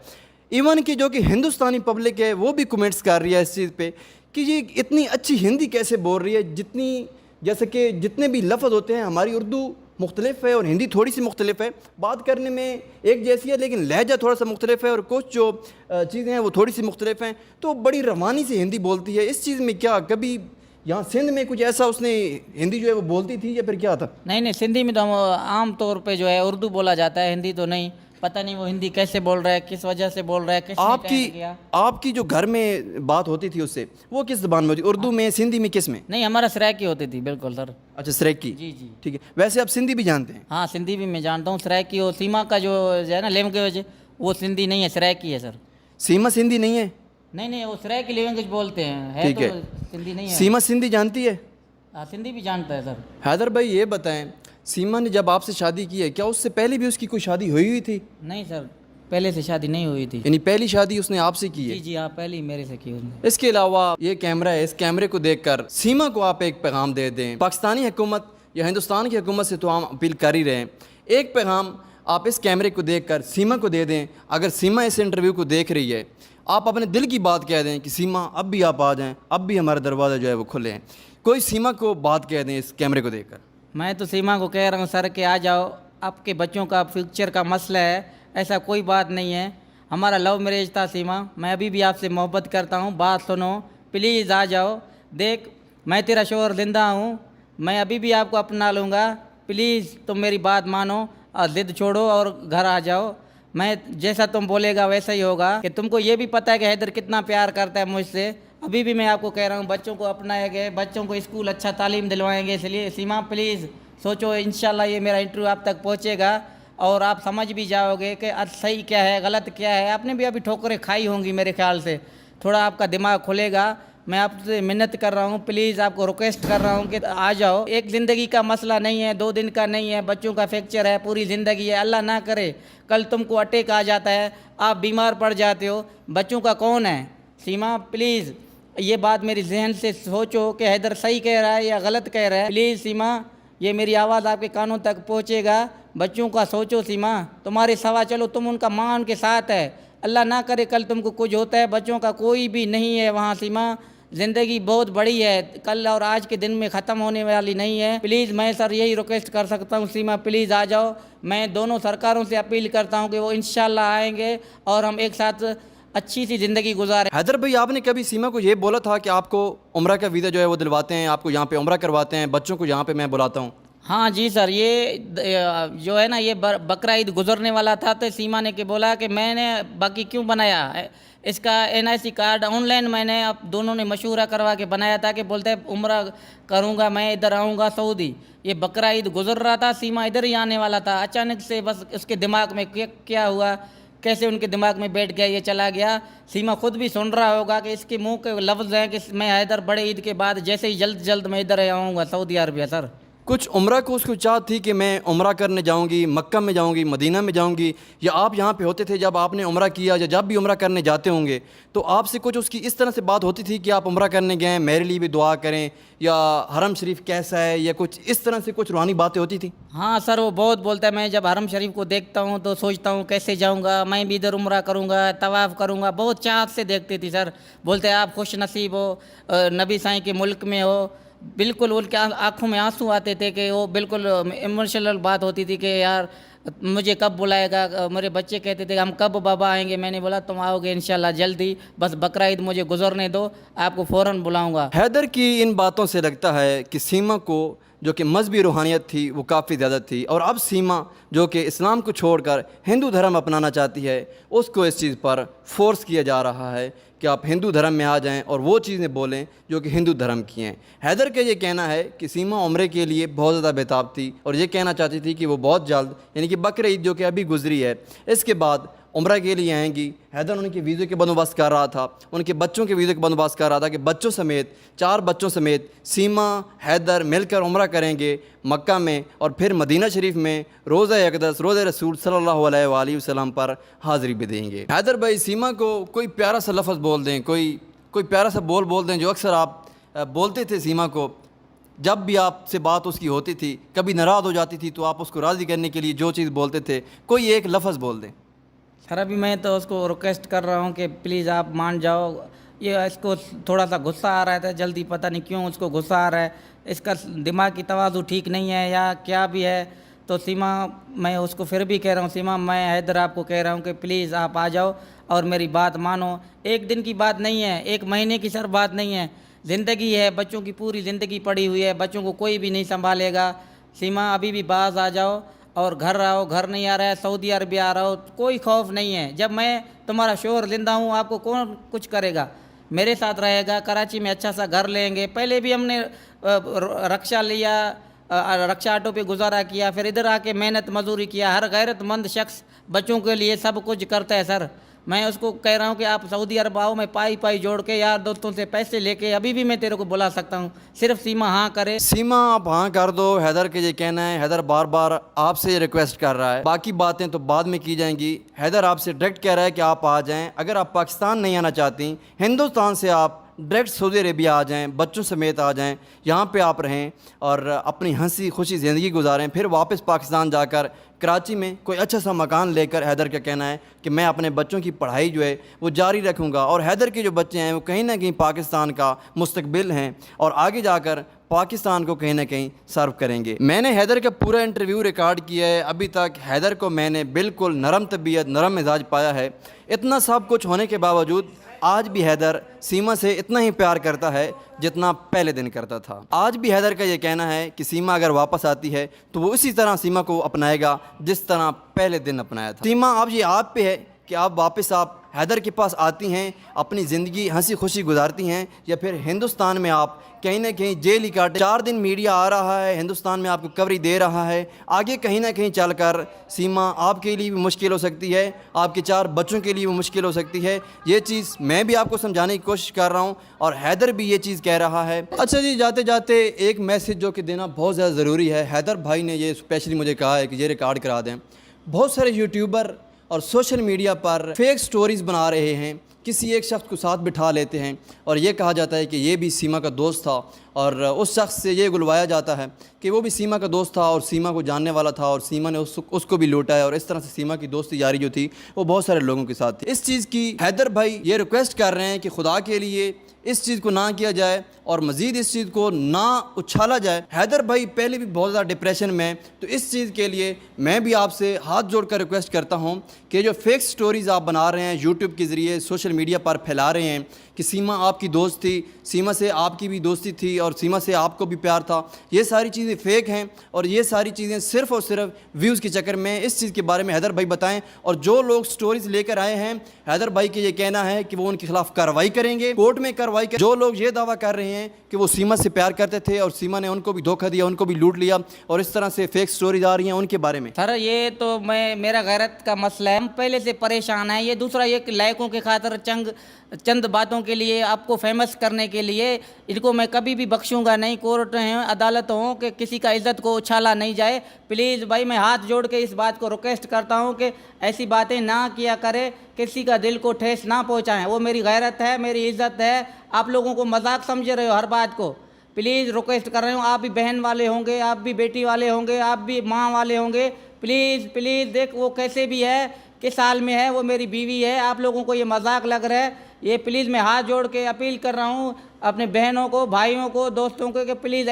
इवन कि जो कि हिंदुस्तानी पब्लिक है वो भी कमेंट्स कर रही है इस चीज़ पे कि ये इतनी अच्छी हिंदी कैसे बोल रही है, जितनी जैसे कि जितने भी लफ्ज़ होते हैं हमारी उर्दू मुख्तलिफ है और हिंदी थोड़ी सी मुख्तलिफ है, बात करने में एक जैसी है लेकिन लहजा थोड़ा सा मुख्तलिफ है और कुछ जो चीज़ें हैं वो थोड़ी सी मुख्तलिफ हैं, तो बड़ी रवानी से हिंदी बोलती है। इस चीज़ में क्या कभी यहाँ सिंध में कुछ ऐसा उसने हिंदी जो है वो बोलती थी या फिर क्या था? नहीं, सिंधी में तो हम आम तौर पे जो है उर्दू बोला जाता है, हिंदी तो नहीं। पता नहीं वो हिंदी कैसे बोल रहा है, किस वजह से बोल रहा है, किसने आपकी जो घर में बात होती थी उससे वो किस ज़बान में होती? उर्दू में, सिंधी में, किस में? नहीं, हमारा सराइकी होती थी। बिल्कुल सर। अच्छा, सराइकी। जी ठीक है। वैसे आप सिंधी भी जानते हैं? हाँ, सिंधी भी मैं जानता हूँ। सराइकी और सीमा का जो है ना लैंग्वेज, वो सिंधी नहीं है, सराइकी है सर। सीमा सिंधी नहीं है? नहीं, वो सराइकी लैंग्वेज बोलते हैं। ठीक है, सिंधी नहीं है। सीमा सिंधी जानती है? हाँ, सिंधी भी जानता है सर। हैदर भाई ये बताएं, सीमा ने जब आपसे शादी की है क्या उससे पहले भी उसकी कोई शादी हुई थी? नहीं सर, पहले से शादी नहीं हुई थी। यानी पहली शादी उसने आपसे की है? जी हाँ, पहली मेरे से की उसने। इसके अलावा ये कैमरा है, इस कैमरे को देखकर सीमा को आप एक पैगाम दे दें। पाकिस्तानी हुकूमत या हिंदुस्तान की हुकूमत से तो हम अपील कर ही रहे हैं, एक पैगाम आप इस कैमरे को देखकर सीमा को दे दें। अगर सीमा इस इंटरव्यू को देख रही है, आप अपने दिल की बात कह दें कि सीमा अब भी आप आ जाएँ, अब भी हमारा दरवाज़ा जो है वो खुले हैं। कोई सीमा को बात कह दें इस कैमरे को देखकर। मैं तो सीमा को कह रहा हूँ सर कि आ जाओ, आपके बच्चों का फ्यूचर का मसला है, ऐसा कोई बात नहीं है। हमारा लव मैरिज था सीमा, मैं अभी भी आपसे मोहब्बत करता हूँ, बात सुनो, प्लीज़ आ जाओ। देख, मैं तेरा शोहर जिंदा हूँ, मैं अभी भी आपको अपना लूँगा, प्लीज़ तुम मेरी बात मानो और ज़िद छोड़ो और घर आ जाओ। मैं जैसा तुम बोलेगा वैसा ही होगा। कि तुमको ये भी पता है कि हैदर कितना प्यार करता है मुझसे। अभी भी मैं आपको कह रहा हूँ, बच्चों को अपनाएंगे, बच्चों को स्कूल अच्छा तालीम दिलवाएंगे। इसलिए सीमा प्लीज़ सोचो, इंशाल्लाह ये मेरा इंटरव्यू आप तक पहुँचेगा और आप समझ भी जाओगे कि सही क्या है गलत क्या है। आपने भी अभी ठोकरें खाई होंगी मेरे ख्याल से, थोड़ा आपका दिमाग खुलेगा। मैं आपसे मिन्नत कर रहा हूँ, प्लीज़ आपको रिक्वेस्ट कर रहा हूँ कि आ जाओ। एक ज़िंदगी का मसला नहीं है, 2 दिन का नहीं है, बच्चों का फ्रैक्चर है, पूरी ज़िंदगी है। अल्लाह ना करे कल तुमको अटैक आ जाता है, आप बीमार पड़ जाते हो, बच्चों का कौन है? सीमा प्लीज़ ये बात मेरी जहन से सोचो कि हैदर सही कह रहा है या गलत कह रहा है। प्लीज़ सीमा, ये मेरी आवाज़ आपके कानों तक पहुँचेगा, बच्चों का सोचो सीमा। तुम्हारे सवा चलो, तुम उनका माँ उनके साथ है, अल्लाह ना करे कल तुमको कुछ होता है, बच्चों का कोई भी नहीं है वहाँ। सीमा ज़िंदगी बहुत बड़ी है, कल और आज के दिन में ख़त्म होने वाली नहीं है। प्लीज़ मैं सर यही रिक्वेस्ट कर सकता हूँ, सीमा प्लीज़ आ जाओ। मैं दोनों सरकारों से अपील करता हूँ कि वो इंशाल्लाह आएंगे और हम एक साथ अच्छी सी ज़िंदगी गुजारें। हैदर भाई, आपने कभी सीमा को ये बोला था कि आपको उम्रा का वीज़ा जो है वो दिलवाते हैं, आपको यहाँ पे उम्रा करवाते हैं, बच्चों को यहाँ पे मैं बुलाता हूँ? हाँ जी सर, ये जो है ना, ये बकरा ईद गुजरने वाला था तो सीमा ने के बोला कि मैंने बाकी क्यों बनाया है इसका NIC कार्ड ऑनलाइन। मैंने अब दोनों ने मशूरा करवा के बनाया था कि बोलते हैं उम्रा करूँगा मैं, इधर आऊँगा सऊदी। ये बकरा ईद गुजर रहा था, सीमा इधर ही आने वाला था। अचानक से बस उसके दिमाग में क्या हुआ, कैसे उनके दिमाग में बैठ गया, ये चला गया। सीमा खुद भी सुन रहा होगा कि इसके मुंह के लफ्ज़ हैं कि मैं हैदर बड़े ईद के बाद जैसे ही जल्द मैं इधर आऊँगा सऊदी अरबिया। सर कुछ उम्रा को उसको चाह थी कि मैं उम्रा करने जाऊंगी, मक्का में जाऊंगी, मदीना में जाऊंगी, या आप यहाँ पे होते थे जब आपने उम्रा किया, या जब भी उम्रा करने जाते होंगे तो आपसे कुछ उसकी इस तरह से बात होती थी कि आप उम्रा करने गए, मेरे लिए भी दुआ करें, या हरम शरीफ कैसा है, या कुछ इस तरह से कुछ रूहानी बातें होती थी? हाँ सर, वो बहुत बोलता है। मैं जब हरम शरीफ को देखता हूँ तो सोचता हूँ कैसे जाऊँगा, मैं भी इधर उम्रा करूँगा, तवाफ़ करूँगा। बहुत चाहत से देखती थी सर। बोलते हैं आप खुश नसीब हो, नबी साईं के मुल्क में हो। बिल्कुल उनके आंखों में आंसू आते थे कि वो बिल्कुल इमोशनल बात होती थी कि यार मुझे कब बुलाएगा। मेरे बच्चे कहते थे हम कब बाबा आएंगे। मैंने बोला तुम आओगे इंशाल्लाह जल्दी, बस बकरा ईद मुझे गुजरने दो, आपको फ़ौरन बुलाऊंगा। हैदर की इन बातों से लगता है कि सीमा को जो कि मजहबी रूहानियत थी वो काफ़ी ज़्यादा थी, और अब सीमा जो कि इस्लाम को छोड़कर हिंदू धर्म अपनाना चाहती है, उसको इस चीज़ पर फोर्स किया जा रहा है कि आप हिंदू धर्म में आ जाएं और वो चीज़ें बोलें जो कि हिंदू धर्म की हैं। हैदर का ये कहना है कि सीमा उम्रे के लिए बहुत ज़्यादा बेताब थी और ये कहना चाहती थी कि वो बहुत जल्द, यानी कि बकरा ईद जो कि अभी गुजरी है, इसके बाद उम्रा के लिए आएंगी। हैदर उनके वीज़े के बंदोबस्त कर रहा था, उनके बच्चों के वीज़े के बंदोबस्त कर रहा था कि बच्चों समेत 4 बच्चों समेत सीमा हैदर मिलकर उम्रा करेंगे मक्का में, और फिर मदीना शरीफ में रोज़ा अक़दस, रोज़ा रसूल सल्लल्लाहु अलैहि वसल्लम पर हाज़िरी भी देंगे। हैदर भाई, सीमा को कोई प्यारा सा लफ्ज़ बोल दें, कोई प्यारा सा बोल दें जो अक्सर आप बोलते थे सीमा को जब भी आपसे बात उसकी होती थी, कभी नाराज़ हो जाती थी तो आप उसको राज़ी करने के लिए जो चीज़ बोलते थे, कोई एक लफ्ज़ बोल दें। सर अभी मैं तो उसको रिक्वेस्ट कर रहा हूँ कि प्लीज़ आप मान जाओ। ये इसको थोड़ा सा गुस्सा आ रहा था जल्दी, पता नहीं क्यों उसको गुस्सा आ रहा है, इसका दिमाग की तवाज़ु ठीक नहीं है या क्या भी है। तो सीमा, मैं उसको फिर भी कह रहा हूँ, सीमा मैं हैदर आपको कह रहा हूँ कि प्लीज़ आप आ जाओ और मेरी बात मानो। एक दिन की बात नहीं है, एक महीने की सर बात नहीं है, ज़िंदगी है, बच्चों की पूरी ज़िंदगी पड़ी हुई है, बच्चों को कोई भी नहीं संभालेगा। सीमा अभी भी बाज आ जाओ और घर आओ। घर नहीं आ रहा है, सऊदी अरबिया आ रहा हो, कोई खौफ नहीं है। जब मैं तुम्हारा शोहर जिंदा हूँ, आपको कौन कुछ करेगा, मेरे साथ रहेगा। कराची में अच्छा सा घर लेंगे। पहले भी हमने रक्षा लिया, रक्षा ऑटो पे गुजारा किया, फिर इधर आके मेहनत मजदूरी किया। हर गैरतमंद शख्स बच्चों के लिए सब कुछ करता है सर। मैं उसको कह रहा हूँ कि आप सऊदी अरब आओ, मैं पाई जोड़ के यार दोस्तों से पैसे लेके अभी भी मैं तेरे को बुला सकता हूँ, सिर्फ सीमा हाँ करे। सीमा आप हाँ कर दो। हैदर के ये कहना है, हैदर बार बार आपसे रिक्वेस्ट कर रहा है, बाकी बातें तो बाद में की जाएंगी। हैदर आपसे डायरेक्ट कह रहा है कि आप आ जाएं। अगर आप पाकिस्तान नहीं आना चाहती, हिंदुस्तान से आप डायरेक्ट सऊदी अरेबिया आ जाएं, बच्चों समेत आ जाएं, यहाँ पे आप रहें और अपनी हंसी खुशी ज़िंदगी गुजारें। फिर वापस पाकिस्तान जाकर कराची में कोई अच्छा सा मकान लेकर, हैदर का कहना है कि मैं अपने बच्चों की पढ़ाई जो है वो जारी रखूँगा, और हैदर के जो बच्चे हैं वो कहीं ना कहीं पाकिस्तान का मुस्तकबिल हैं और आगे जाकर पाकिस्तान को कहीं ना कहीं सर्व करेंगे। मैंने हैदर का पूरा इंटरव्यू रिकॉर्ड किया है। अभी तक हैदर को मैंने बिल्कुल नरम तबीयत, नरम मिजाज पाया है। इतना सब कुछ होने के बावजूद आज भी हैदर सीमा से इतना ही प्यार करता है जितना पहले दिन करता था। आज भी हैदर का ये कहना है कि सीमा अगर वापस आती है तो वो उसी तरह सीमा को अपनाएगा जिस तरह पहले दिन अपनाया था। सीमा, अब ये आप पे है कि आप वापस आप हैदर के पास आती हैं, अपनी ज़िंदगी हंसी खुशी गुजारती हैं, या फिर हिंदुस्तान में आप कहीं ना कहीं जेल ही काटे। 4 दिन मीडिया आ रहा है, हिंदुस्तान में आपको कवरेज दे रहा है। आगे कहीं ना कहीं चलकर सीमा आपके लिए भी मुश्किल हो सकती है, आपके 4 बच्चों के लिए भी मुश्किल हो सकती है। ये चीज़ मैं भी आपको समझाने की कोशिश कर रहा हूँ और हैदर भी ये चीज़ कह रहा है। अच्छा जी, जाते जाते एक मैसेज जो कि देना बहुत ज़्यादा ज़रूरी है। हैदर भाई ने ये स्पेशली मुझे कहा है कि ये रिकॉर्ड करा दें। बहुत सारे यूट्यूबर और सोशल मीडिया पर फेक स्टोरीज़ बना रहे हैं, किसी एक शख्स को साथ बिठा लेते हैं और ये कहा जाता है कि ये भी सीमा का दोस्त था, और उस शख्स से ये गुलवाया जाता है कि वो भी सीमा का दोस्त था और सीमा को जानने वाला था और सीमा ने उसको भी लूटा है, और इस तरह से सीमा की दोस्ती यारी जो थी वो बहुत सारे लोगों के साथ थी। इस चीज़ की हैदर भाई ये रिक्वेस्ट कर रहे हैं कि खुदा के लिए इस चीज़ को ना किया जाए और मज़ीद इस चीज़ को ना उछाला जाए। हैदर भाई पहले भी बहुत ज़्यादा डिप्रेशन में है, तो इस चीज़ के लिए मैं भी आपसे हाथ जोड़कर रिक्वेस्ट करता हूं कि जो फेक स्टोरीज़ आप बना रहे हैं, यूट्यूब के ज़रिए सोशल मीडिया पर फैला रहे हैं कि सीमा आपकी दोस्त थी, सीमा से आपकी भी दोस्ती थी और सीमा से आपको भी प्यार था, ये सारी चीज़ें फ़ेक हैं और ये सारी चीज़ें सिर्फ़ और सिर्फ व्यूज़ के चक्कर में। इस चीज़ के बारे में हैदर भाई बताएं। और जो लोग स्टोरीज़ लेकर आए हैं, हैदर भाई के ये कहना है कि वो उनके खिलाफ कार्रवाई करेंगे, कोर्ट में कार्रवाई कर। जो लोग ये दावा कर रहे हैं कि वो सीमा से प्यार करते थे और सीमा ने उनको भी धोखा दिया, उनको भी लूट लिया और इस तरह से फेक स्टोरीज आ रही हैं, उनके बारे में। सर ये तो मेरा गैरत का मसला है, हम पहले से परेशान है। ये दूसरा एक लायकों के खातिर चंद बातों के लिए, आपको फेमस करने के लिए, इनको मैं कभी भी बख्शूंगा नहीं। कोर्ट हैं, अदालत हो कि किसी का इज्जत को उछाला नहीं जाए। प्लीज़ भाई मैं हाथ जोड़ के इस बात को रिक्वेस्ट करता हूं कि ऐसी बातें ना किया करे, किसी का दिल को ठेस ना पहुंचाएं। वो मेरी गैरत है, मेरी इज्जत है। आप लोगों को मजाक समझ रहे हो हर बात को। प्लीज़ रिक्वेस्ट कर रहे हूँ, आप भी बहन वाले होंगे, आप भी बेटी वाले होंगे, आप भी माँ वाले होंगे। प्लीज़ प्लीज़ देख, वो कैसे भी है, किस साल में है, वो मेरी बीवी है। आप लोगों को ये मजाक लग रहा है, ये प्लीज़ मैं हाथ जोड़ के अपील कर रहा हूँ अपने बहनों को, भाइयों को, दोस्तों को कि प्लीज़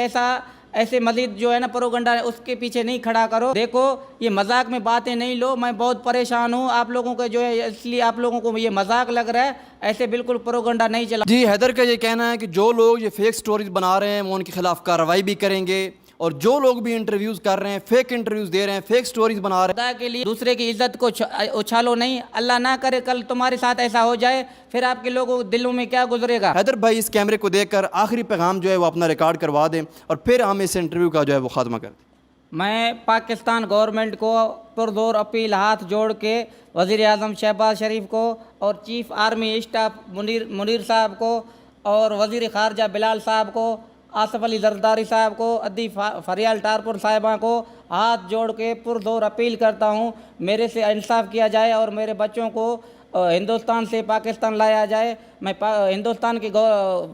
ऐसे मजीद जो है ना प्रोगंडा है उसके पीछे नहीं खड़ा करो। देखो ये मजाक में बातें नहीं लो, मैं बहुत परेशान हूँ आप लोगों को जो है, इसलिए आप लोगों को ये मजाक लग रहा है। ऐसे बिल्कुल प्रोगंडा नहीं चला। जी, हैदर का ये कहना है कि जो लोग ये फेक स्टोरीज बना रहे हैं वो उनके खिलाफ कार्रवाई भी करेंगे और जो लोग भी इंटरव्यूज़ कर रहे हैं, फेक इंटरव्यूज़ दे रहे हैं, फेक स्टोरीज बना रहे हैं, खुदा के लिए दूसरे की इज्जत को उछालो नहीं। अल्लाह ना करे कल तुम्हारे साथ ऐसा हो जाए, फिर आपके लोगों दिलों में क्या गुजरेगा। हैदर भाई इस कैमरे को देखकर आखिरी पैगाम जो है वो अपना रिकॉर्ड करवा दें और फिर हम इस इंटरव्यू का जो है वो खात्मा कर दें। मैं पाकिस्तान गवर्नमेंट को पुरजोर अपील हाथ जोड़ के वज़ीर आज़म शहबाज शरीफ को और चीफ आर्मी स्टाफ मुनीर साहब को और वज़ीर ख़ारजा बिलाल साहब को, आसफ़ अली जरदारी साहब को, अद्दी फरियाल टारपुर साहिबा को हाथ जोड़ के पुरजोर अपील करता हूँ मेरे से इंसाफ किया जाए और मेरे बच्चों को हिंदुस्तान से पाकिस्तान लाया जाए। मैं हिंदुस्तान की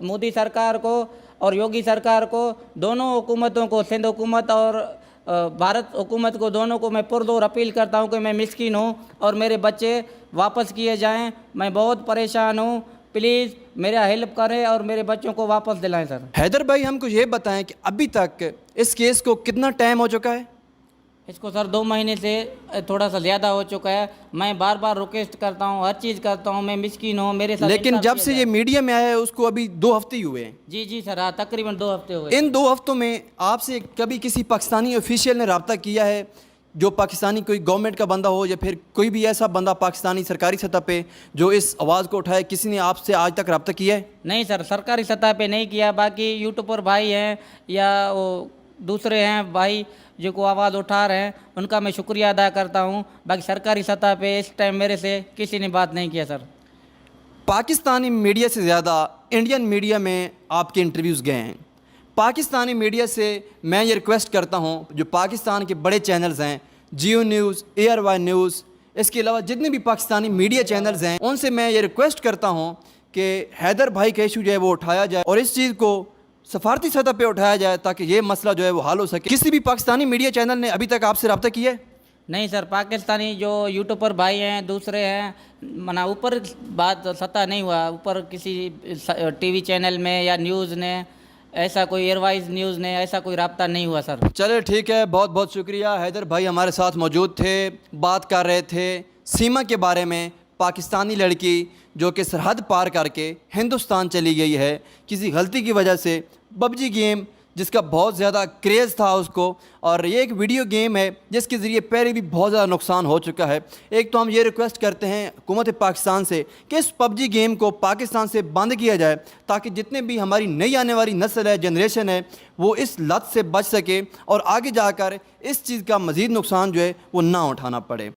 मोदी सरकार को और योगी सरकार को, दोनों हुकूमतों को, सिंध हुकूमत और भारत हुकूमत को, दोनों को मैं पुरजोर अपील करता हूँ कि मैं मिस्कीन हूँ और मेरे बच्चे वापस किए जाएँ। मैं बहुत परेशान हूँ, प्लीज़ मेरा हेल्प करें और मेरे बच्चों को वापस दिलाएं। सर हैदर भाई हमको ये बताएं कि अभी तक इस केस को कितना टाइम हो चुका है? इसको सर 2 महीने से थोड़ा सा ज़्यादा हो चुका है। मैं बार बार रिक्वेस्ट करता हूँ, हर चीज़ करता हूँ, मैं मिस्कीन हूँ, मेरे साथ। लेकिन जब से ये मीडिया में आया है उसको अभी 2 हफ्ते ही हुए हैं। जी सर, हाँ तकरीबन 2 हफ्ते हुए। इन 2 हफ्तों में आपसे कभी किसी पाकिस्तानी ऑफिशियल ने रब्ता किया है, जो पाकिस्तानी कोई गवर्नमेंट का बंदा हो या फिर कोई भी ऐसा बंदा पाकिस्तानी सरकारी सतह पे जो इस आवाज़ को उठाए, किसी ने आपसे आज तक रब्ता किया है? नहीं सर, सरकारी सतह पे नहीं किया। बाकी यूट्यूबर भाई हैं या वो दूसरे हैं भाई जो को आवाज़ उठा रहे हैं, उनका मैं शुक्रिया अदा करता हूं। बाकी सरकारी सतह पे इस टाइम मेरे से किसी ने बात नहीं किया। सर पाकिस्तानी मीडिया से ज़्यादा इंडियन मीडिया में आपके इंटरव्यूज़ गए हैं। पाकिस्तानी मीडिया से मैं ये रिक्वेस्ट करता हूँ, जो पाकिस्तान के बड़े चैनल्स हैं, जियो न्यूज़, ARY न्यूज़, इसके अलावा जितने भी पाकिस्तानी मीडिया चैनल्स हैं, उनसे मैं ये रिक्वेस्ट करता हूँ कि हैदर भाई का इशू जो है वो उठाया जाए और इस चीज़ को सफारती सतह पे उठाया जाए ताकि ये मसला जो है वो हल हो सके। किसी भी पाकिस्तानी मीडिया चैनल ने अभी तक आपसे रब्ता किया है? नहीं सर, पाकिस्तानी जो यूट्यूबर भाई हैं, दूसरे हैं, मना ऊपर बात सतह नहीं हुआ, ऊपर किसी TV चैनल में या न्यूज़ ने ऐसा कोई एयरवाइज न्यूज़ ने ऐसा कोई रब्ता नहीं हुआ। सर चले ठीक है, बहुत बहुत शुक्रिया। हैदर भाई हमारे साथ मौजूद थे, बात कर रहे थे सीमा के बारे में। पाकिस्तानी लड़की जो कि सरहद पार करके हिंदुस्तान चली गई है किसी गलती की वजह से। PUBG गेम जिसका बहुत ज़्यादा क्रेज़ था उसको, और ये एक वीडियो गेम है जिसके ज़रिए पहले भी बहुत ज़्यादा नुकसान हो चुका है। एक तो हम ये रिक्वेस्ट करते हैं हुकूमत पाकिस्तान से कि इस PUBG गेम को पाकिस्तान से बंद किया जाए ताकि जितने भी हमारी नई आने वाली नस्ल है, जनरेशन है, वो इस लत से बच सके और आगे जाकर इस चीज़ का मज़ीद नुकसान जो है वो ना उठाना पड़े।